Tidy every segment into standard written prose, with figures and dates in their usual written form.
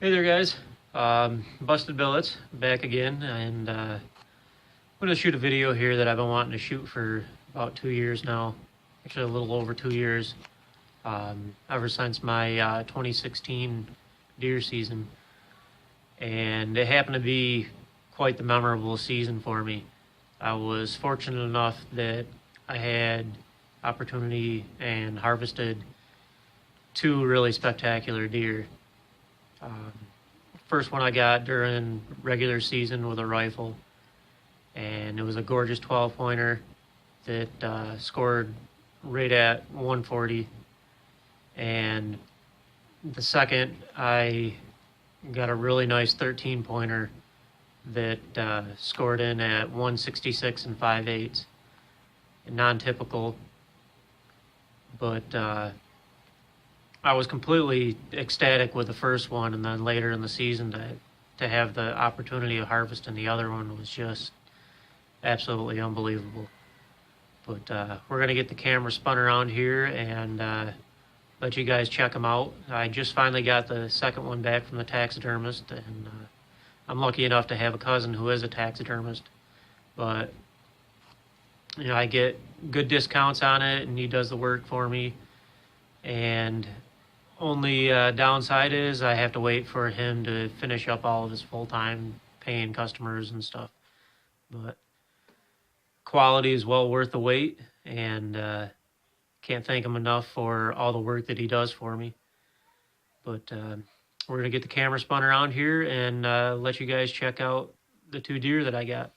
Hey there, guys. Busted Billets back again, and I'm going to shoot a video here that I've been wanting to shoot for about 2 years now. Actually, a little over 2 years. Ever since my 2016 deer season, and it happened to be quite the memorable season for me. I was fortunate enough that I had opportunity and harvested two really spectacular deer. Um, First one I got during regular season with a rifle, and it was a gorgeous 12 pointer that scored right at 140. And the second, I got a really nice 13 pointer that scored in at 166 and 5/8. Non-typical, but I was completely ecstatic with the first one, and then later in the season to have the opportunity of harvesting the other one was just absolutely unbelievable. But we're gonna get the camera spun around here and let you guys check them out. I just finally got the second one back from the taxidermist, and I'm lucky enough to have a cousin who is a taxidermist. But I get good discounts on it, and he does the work for me. And only downside is I have to wait for him to finish up all of his full-time paying customers and stuff. But quality is well worth the wait, and can't thank him enough for all the work that he does for me. But we're going to get the camera spun around here and let you guys check out the two deer that I got.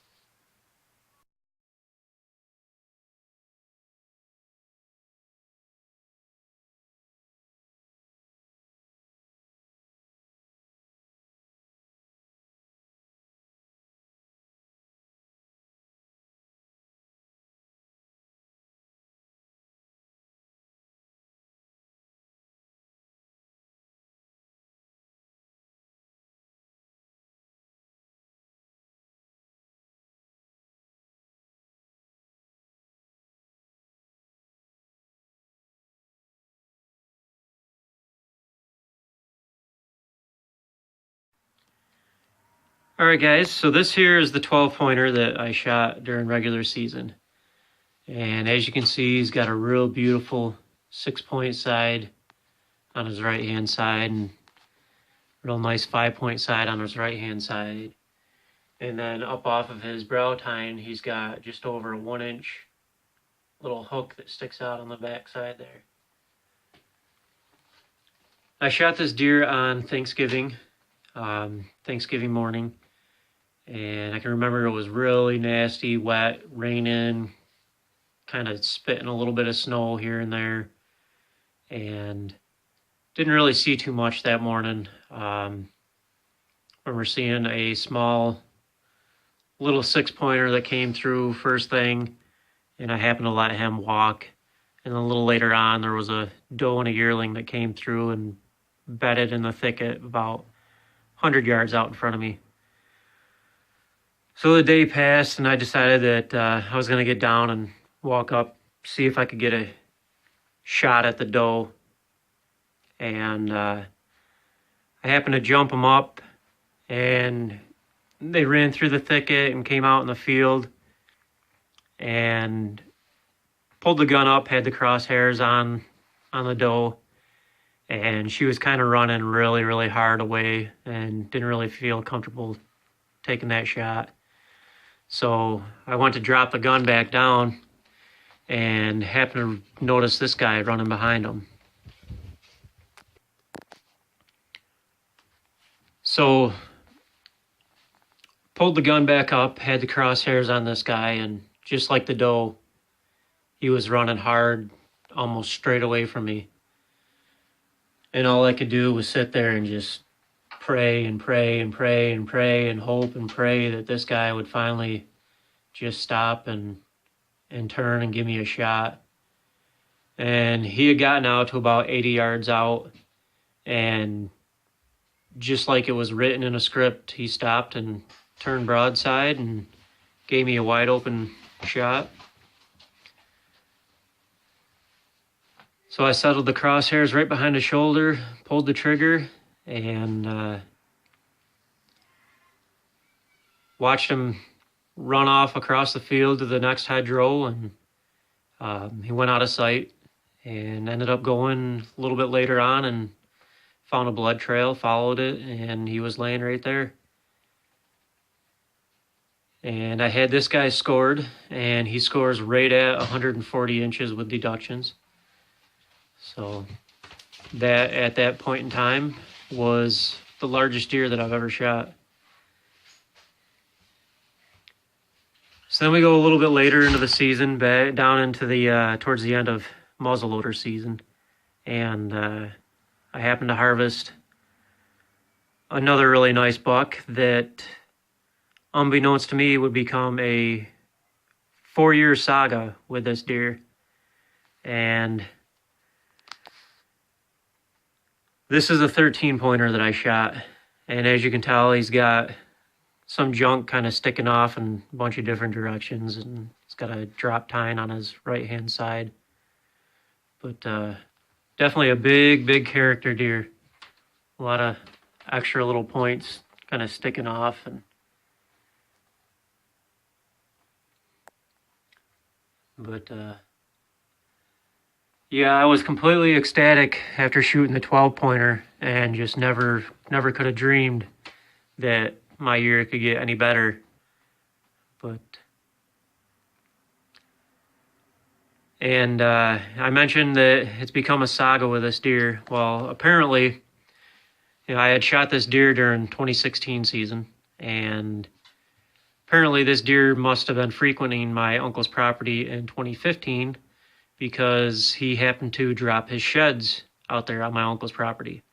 All right, guys, so this here is the 12 pointer that I shot during regular season. And as you can see, he's got a real beautiful 6-point side on his right-hand side, and real nice 5-point side on his right-hand side. And then up off of his brow tine, he's got just over a 1-inch little hook that sticks out on the back side there. I shot this deer on Thanksgiving morning, and I can remember it was really nasty, wet, raining, kind of spitting a little bit of snow here and there, and didn't really see too much that morning. Remember seeing a small little 6-pointer that came through first thing, and I happened to let him walk. And then a little later on, there was a doe and a yearling that came through and bedded in the thicket about 100 yards out in front of me. So the day passed, and I decided that I was going to get down and walk up, see if I could get a shot at the doe. And I happened to jump them up, and they ran through the thicket and came out in the field and pulled the gun up, had the crosshairs on the doe, and she was kind of running really, really hard away and didn't really feel comfortable taking that shot. So I went to drop the gun back down and happened to notice this guy running behind him. So pulled the gun back up, had the crosshairs on this guy, and just like the doe, he was running hard, almost straight away from me. And all I could do was sit there and just pray and pray and pray and pray and hope and pray that this guy would finally just stop and turn and give me a shot. And he had gotten out to about 80 yards out, and just like it was written in a script, he stopped and turned broadside and gave me a wide open shot. So I settled the crosshairs right behind his shoulder, pulled the trigger, and watched him run off across the field to the next hedgerow, and he went out of sight, and ended up going a little bit later on and found a blood trail, followed it, and he was laying right there. And I had this guy scored, and he scores right at 140 inches with deductions. So that, at that point in time, was the largest deer that I've ever shot. So then we go a little bit later into the season, back down into the towards the end of muzzleloader season, and I happened to harvest another really nice buck that, unbeknownst to me, would become a 4-year saga with this deer. And this is a 13-pointer that I shot, and as you can tell, he's got some junk kind of sticking off in a bunch of different directions, and it's got a drop tine on his right-hand side. But definitely a big character deer. A lot of extra little points kind of sticking off. But yeah, I was completely ecstatic after shooting the 12-pointer, and just never could have dreamed that my year could get any better. But I mentioned that it's become a saga with this deer. Well, apparently, I had shot this deer during 2016 season, and apparently this deer must have been frequenting my uncle's property in 2015, because he happened to drop his sheds out there on my uncle's property,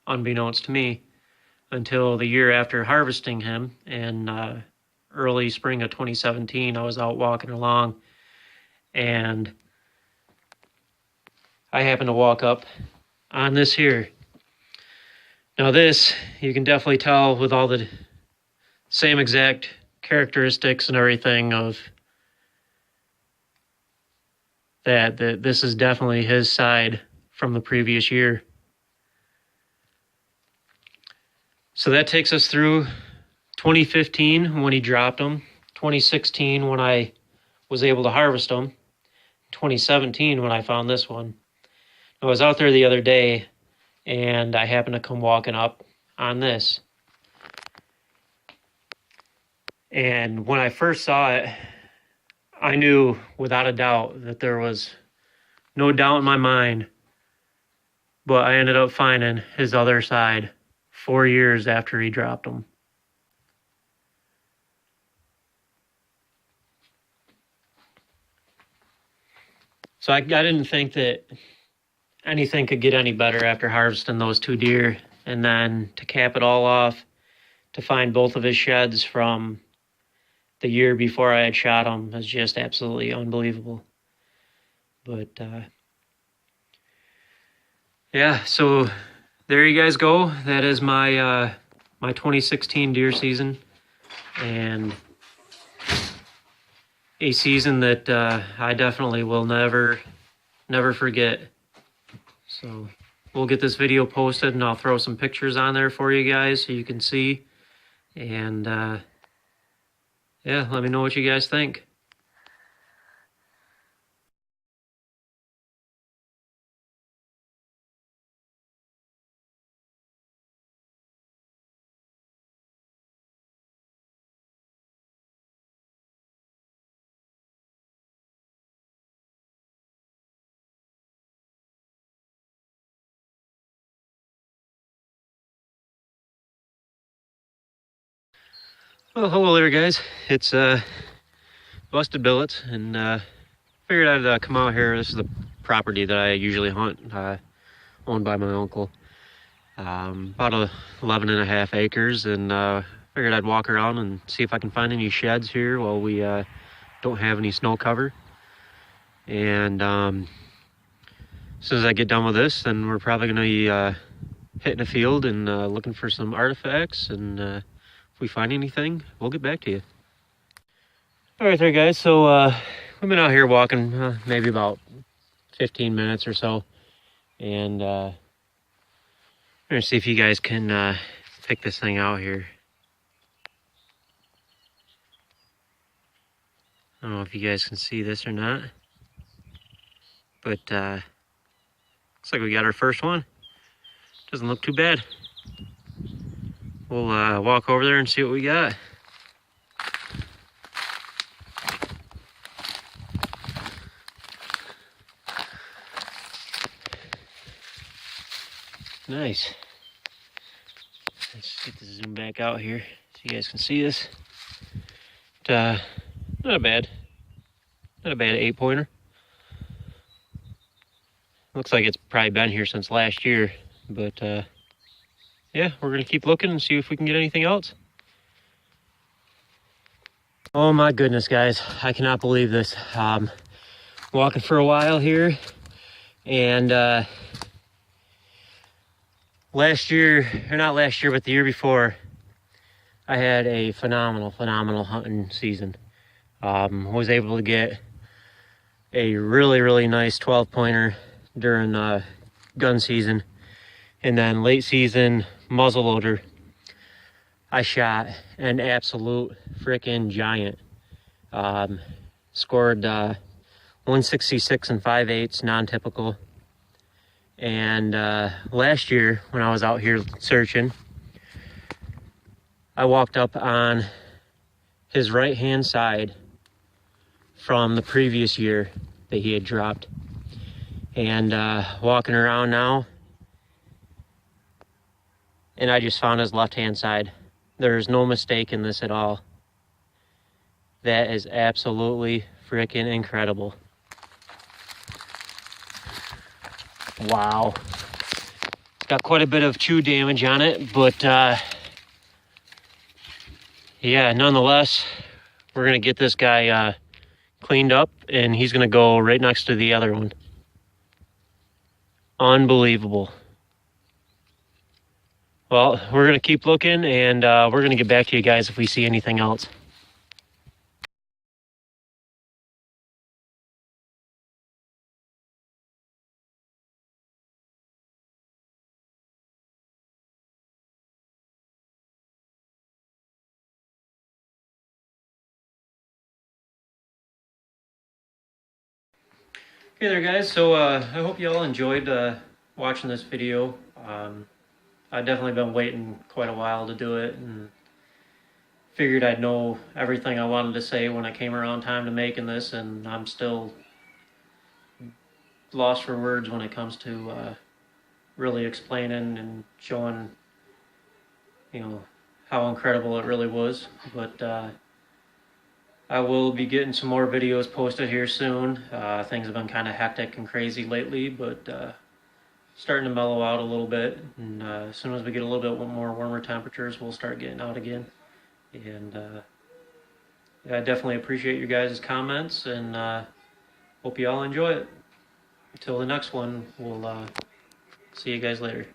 unbeknownst to me, until the year after harvesting him in early spring of 2017. I was out walking along, and I happened to walk up on this here. Now this, you can definitely tell with all the same exact characteristics and everything of that this is definitely his side from the previous year. So that takes us through 2015 when he dropped them, 2016 when I was able to harvest them, 2017 when I found this one. I was out there the other day, and I happened to come walking up on this. And when I first saw it, I knew without a doubt that there was no doubt in my mind, but I ended up finding his other side 4 years after he dropped them. So I didn't think that anything could get any better after harvesting those 2 deer. And then to cap it all off, to find both of his sheds from the year before I had shot them is just absolutely unbelievable. But yeah, so there you guys go. That is my my 2016 deer season, and a season that I definitely will never forget. So we'll get this video posted, and I'll throw some pictures on there for you guys so you can see. And yeah, let me know what you guys think. Well, hello there, guys. It's Busted Billets, and figured I'd come out here. This is the property that I usually hunt, owned by my uncle. About 11.5 acres, and figured I'd walk around and see if I can find any sheds here while we don't have any snow cover. And as soon as I get done with this, then we're probably going to be hitting the field and looking for some artifacts, and if we find anything, we'll get back to you. All right there, guys. So we've been out here walking maybe about 15 minutes or so, and I'm gonna see if you guys can pick this thing out here. don't know if you guys can see this or not, but looks like we got our first one. Doesn't look too bad. We'll walk over there and see what we got. Nice. Let's get the zoom back out here so you guys can see this. But, not a bad 8-pointer. Looks like it's probably been here since last year, but yeah, we're gonna keep looking and see if we can get anything else. Oh my goodness, guys, I cannot believe this. Walking for a while here, and last year, or not last year, but the year before, I had a phenomenal hunting season. Was able to get a really nice 12-pointer during gun season, and then late season muzzleloader, I shot an absolute freaking giant. Scored 166 and 5/8, non-typical. And last year, when I was out here searching, I walked up on his right-hand side from the previous year that he had dropped. And walking around now, and I just found his left-hand side. There's no mistake in this at all. That is absolutely freaking incredible. Wow. It's got quite a bit of chew damage on it, but yeah, nonetheless, we're gonna get this guy cleaned up, and he's gonna go right next to the other one. Unbelievable. Well, we're gonna keep looking, and we're gonna get back to you guys if we see anything else. Hey there, guys. So I hope you all enjoyed watching this video. I've definitely been waiting quite a while to do it, and figured I'd know everything I wanted to say when it came around time to making this, and I'm still lost for words when it comes to really explaining and showing, you know, how incredible it really was. But I will be getting some more videos posted here soon. Things have been kind of hectic and crazy lately, but starting to mellow out a little bit. And as soon as we get a little bit more warmer temperatures, we'll start getting out again. And yeah, I definitely appreciate you guys' comments, and hope you all enjoy it. Until the next one, we'll see you guys later.